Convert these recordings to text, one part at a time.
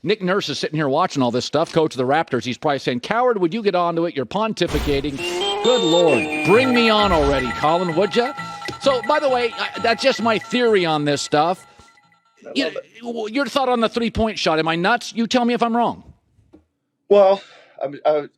Nick Nurse is sitting here watching all this stuff, coach of the Raptors. He's probably saying, Cowherd, would you get onto it? You're pontificating. Good Lord. Bring me on already, Colin, would you? So, by the way, that's just my theory on this stuff. Your thought on the three-point shot. Am I nuts? You tell me if I'm wrong. Well,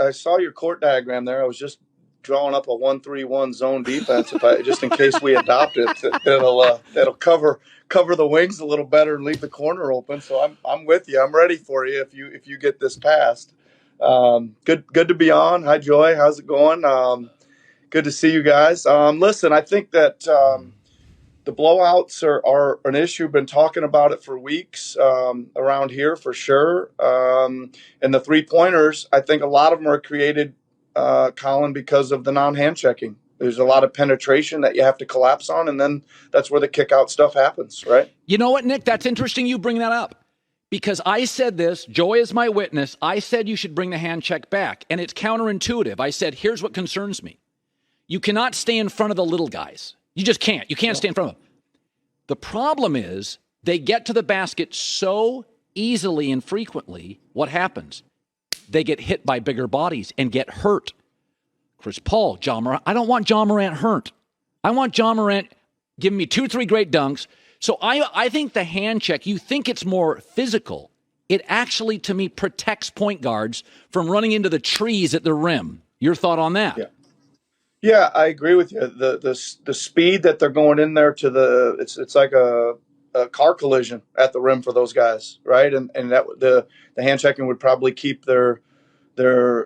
I saw your court diagram there. I was just drawing up a 1-3-1 zone defense. Just in case we adopt it, that'll cover the wings a little better and leave the corner open. So I'm with you. I'm ready for you if you get this passed. Good to be on. Hi, Joy. How's it going? Good to see you guys. Listen, I think that the blowouts are an issue. Been talking about it for weeks around here for sure. And the three-pointers, I think a lot of them are created, Colin, because of the non-hand checking. There's a lot of penetration that you have to collapse on, and then that's where the kick-out stuff happens, right? You know what, Nick? That's interesting you bring that up. Because I said this, Joy is my witness, I said you should bring the hand check back. And it's counterintuitive. I said, here's what concerns me. You cannot stay in front of the little guys. You just can't. You can't stay in front of them. The problem is they get to the basket so easily and frequently. What happens? They get hit by bigger bodies and get hurt. Chris Paul, John Morant. I don't want John Morant hurt. I want John Morant giving me 2-3 great dunks. So I think the hand check, you think it's more physical. It actually, to me, protects point guards from running into the trees at the rim. Your thought on that? Yeah, I agree with you. The speed that they're going in there to it's like a car collision at the rim for those guys, right? And that the hand checking would probably keep their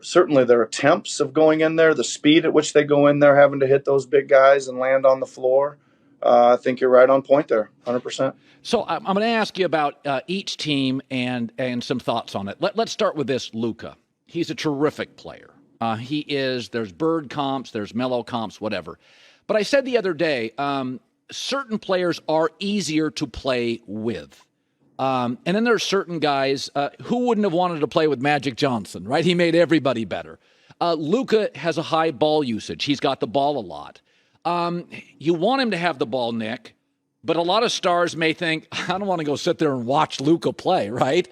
certainly their attempts of going in there, the speed at which they go in there, having to hit those big guys and land on the floor. I think you're right on point there, 100%. So I'm going to ask you about each team and some thoughts on it. Let's start with this, Luka. He's a terrific player. There's Bird comps, there's Melo comps, whatever. But I said the other day, certain players are easier to play with. And then there's certain guys who wouldn't have wanted to play with Magic Johnson, right? He made everybody better. Luka has a high ball usage. He's got the ball a lot. You want him to have the ball, Nick, but a lot of stars may think, I don't want to go sit there and watch Luka play, right?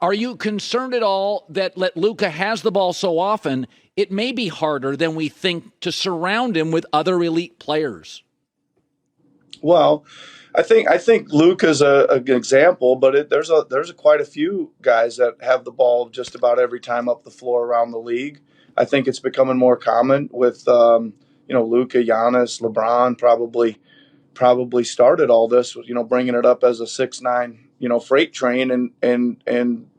Are you concerned at all that Luka has the ball so often, it may be harder than we think to surround him with other elite players? Well, I think Luka's an example, but there's quite a few guys that have the ball just about every time up the floor around the league. I think it's becoming more common with Luka, Giannis, LeBron probably started all this, bringing it up as a 6'9", freight train and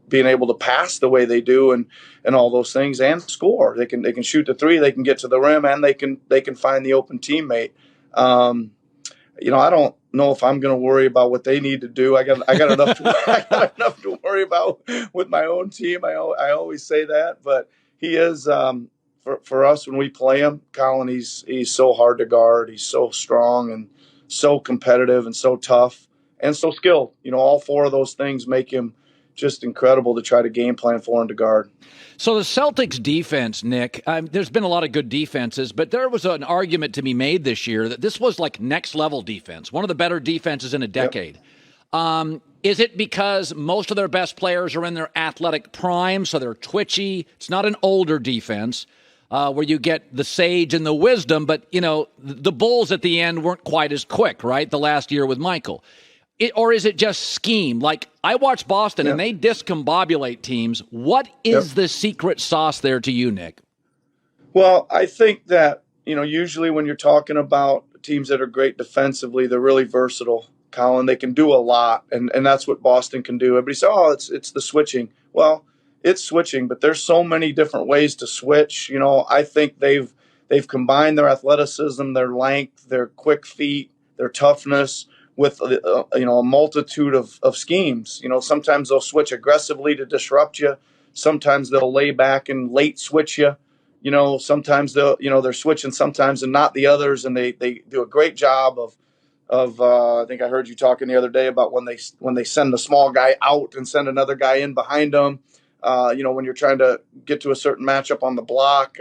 being able to pass the way they do and all those things and score. They can shoot the three, they can get to the rim, and they can find the open teammate. I don't know if I'm going to worry about what they need to do. I got enough to worry about with my own team. I always say that, but he is for us when we play him, Colin. He's so hard to guard. He's so strong and so competitive and so tough and so skilled. All four of those things make him just incredible to try to game plan for and to guard. So the Celtics defense, Nick, there's been a lot of good defenses, but there was an argument to be made this year that this was like next level defense, one of the better defenses in a decade. Yep. Is it because most of their best players are in their athletic prime, so they're twitchy? It's not an older defense where you get the sage and the wisdom, but, the Bulls at the end weren't quite as quick, right, the last year with Michael. Or is it just scheme? Like, I watch Boston, and they discombobulate teams. What is the secret sauce there to you, Nick? Well, I think that, usually when you're talking about teams that are great defensively, they're really versatile, Colin. They can do a lot, and that's what Boston can do. Everybody says, it's the switching. Well, it's switching, but there's so many different ways to switch. I think they've combined their athleticism, their length, their quick feet, their toughness, with a multitude of schemes. Sometimes they'll switch aggressively to disrupt you. Sometimes they'll lay back and late switch you. Sometimes they're switching sometimes and not the others, and they do a great job of I think I heard you talking the other day about when they send the small guy out and send another guy in behind them. When you're trying to get to a certain matchup on the block,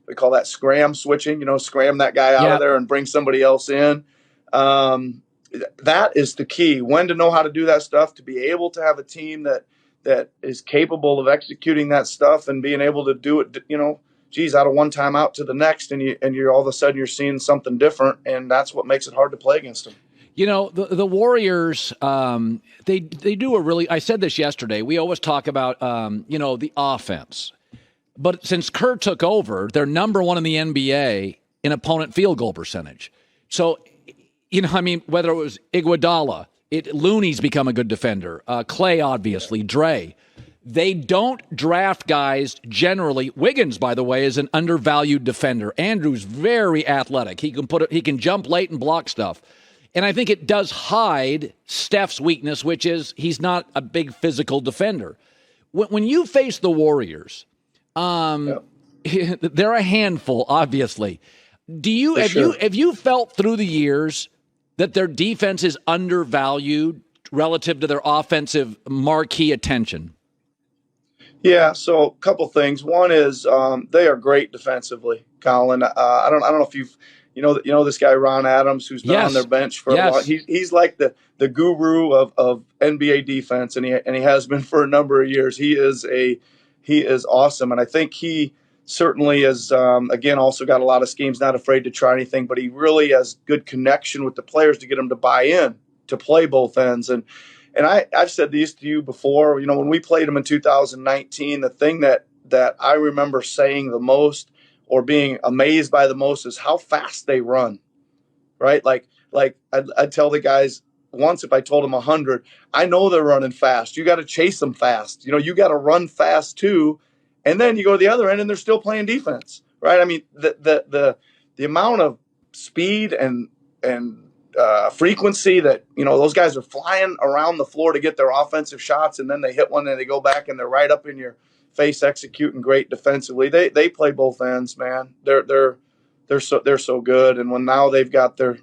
we call that scram switching. Scram that guy out of there and bring somebody else in. That is the key. When to know how to do that stuff, to be able to have a team that that is capable of executing that stuff and being able to do it, out of one timeout to the next, and you're all of a sudden you're seeing something different, and that's what makes it hard to play against them. The Warriors, they do a really, I said this yesterday, we always talk about, the offense. But since Kerr took over, they're number one in the NBA in opponent field goal percentage. So, whether it was Iguodala, Looney's become a good defender, Clay, obviously, Dre. They don't draft guys generally. Wiggins, by the way, is an undervalued defender. Andrew's very athletic. He can jump late and block stuff. And I think it does hide Steph's weakness, which is he's not a big physical defender. When you face the Warriors, they're a handful, obviously. Have you felt through the years that their defense is undervalued relative to their offensive marquee attention? Yeah, so a couple things. One is they are great defensively, Colin. I don't know if you've this guy Ron Adams, who's been on their bench for a while. He's like the guru of NBA defense, and he has been for a number of years. He is awesome, and I think he certainly is also got a lot of schemes, not afraid to try anything, but he really has good connection with the players to get them to buy in to play both ends. And I've said these to you before. When we played them in 2019, the thing that I remember saying the most or being amazed by the most is how fast they run, right? Like I'd tell the guys once, if I told them 100, I know they're running fast. You got to chase them fast. You got to run fast too. And then you go to the other end and they're still playing defense, right? I mean, the amount of speed and frequency that, those guys are flying around the floor to get their offensive shots, and then they hit one and they go back and they're right up in your face executing great defensively. They play both ends, man. They're so good. And when now they've got their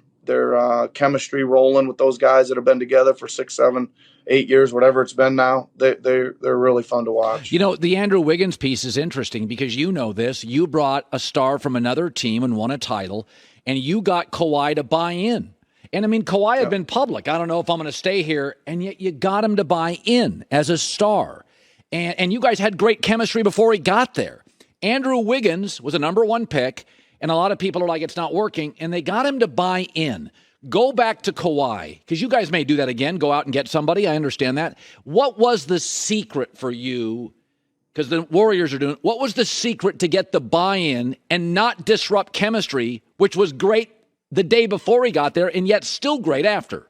chemistry rolling with those guys that have been together for 6, 7, 8 years, whatever it's been now, they're really fun to watch. The Andrew Wiggins piece is interesting because this. You brought a star from another team and won a title, and you got Kawhi to buy in. And, Kawhi had been public. I don't know if I'm going to stay here, and yet you got him to buy in as a star. And you guys had great chemistry before he got there. Andrew Wiggins was a number one pick, and a lot of people are like, it's not working, and they got him to buy in. Go back to Kawhi, because you guys may do that again, go out and get somebody. I understand that. What was the secret for you, because the Warriors are doing, what was the secret to get the buy-in and not disrupt chemistry, which was great the day before he got there and yet still great after?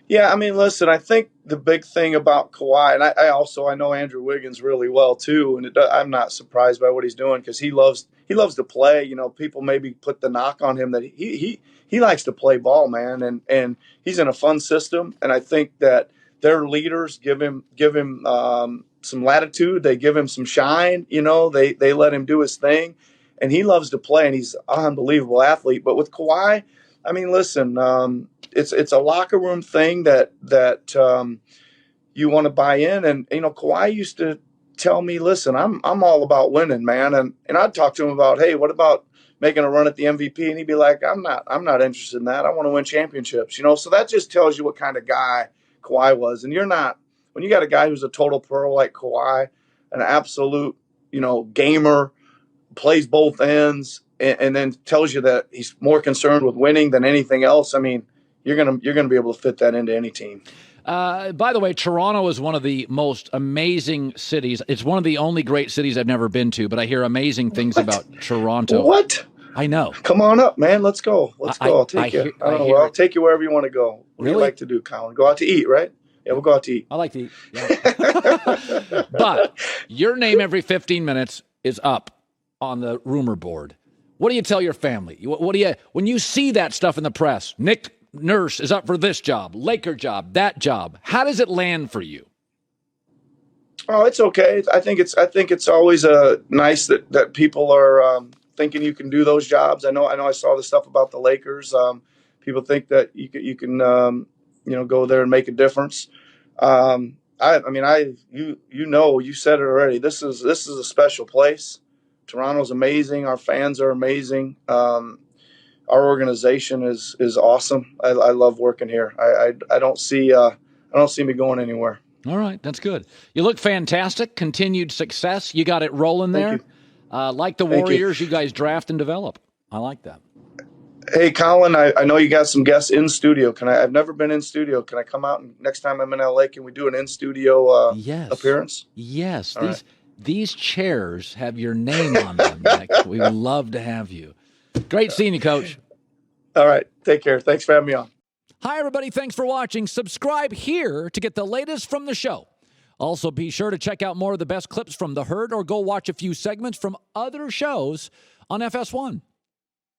Yeah, listen, I think the big thing about Kawhi, and I know Andrew Wiggins really well too, and I'm not surprised by what he's doing because he loves to play. People maybe put the knock on him that he likes to play ball, man, and he's in a fun system, and I think that their leaders give him some latitude, they give him some shine, they let him do his thing, and he loves to play, and he's an unbelievable athlete. But with Kawhi, listen, it's a locker room thing that you want to buy in. And, Kawhi used to tell me, listen, I'm all about winning, man. And I'd talk to him about, hey, what about making a run at the MVP? And he'd be like, I'm not interested in that. I want to win championships, So that just tells you what kind of guy Kawhi was. And you're not, when you got a guy who's a total pro like Kawhi, an absolute, gamer, plays both ends, and then tells you that he's more concerned with winning than anything else. You're gonna be able to fit that into any team. By the way, Toronto is one of the most amazing cities. It's one of the only great cities I've never been to, but I hear amazing things about Toronto. What? I know. Come on up, man. Let's go. I'll take you. I'll take you wherever you want to go. What do you like to do, Colin? Go out to eat, right? Yeah, we'll go out to eat. I like to eat. Yeah. But your name every 15 minutes is up on the rumor board. What do you tell your family? What do you, when you see that stuff in the press? Nick Nurse is up for this job, Laker job, that job. How does it land for you? Oh, it's okay. I think it's always nice that people are thinking you can do those jobs. I know. I saw the stuff about the Lakers. People think that you can go there and make a difference. You said it already. This is a special place. Toronto's amazing. Our fans are amazing. Our organization is awesome. I love working here. I don't see me going anywhere. All right, that's good. You look fantastic. Continued success. You got it rolling there. Like the Warriors, you guys draft and develop. I like that. Hey, Colin, I know you got some guests in studio. I've never been in studio. Can I come out and next time I'm in LA, can we do an in studio appearance? Yes. All right. These chairs have your name on them, Nick. We would love to have you. Great seeing you, Coach. All right. Take care. Thanks for having me on. Hi, everybody. Thanks for watching. Subscribe here to get the latest from the show. Also, be sure to check out more of the best clips from The Herd or go watch a few segments from other shows on FS1.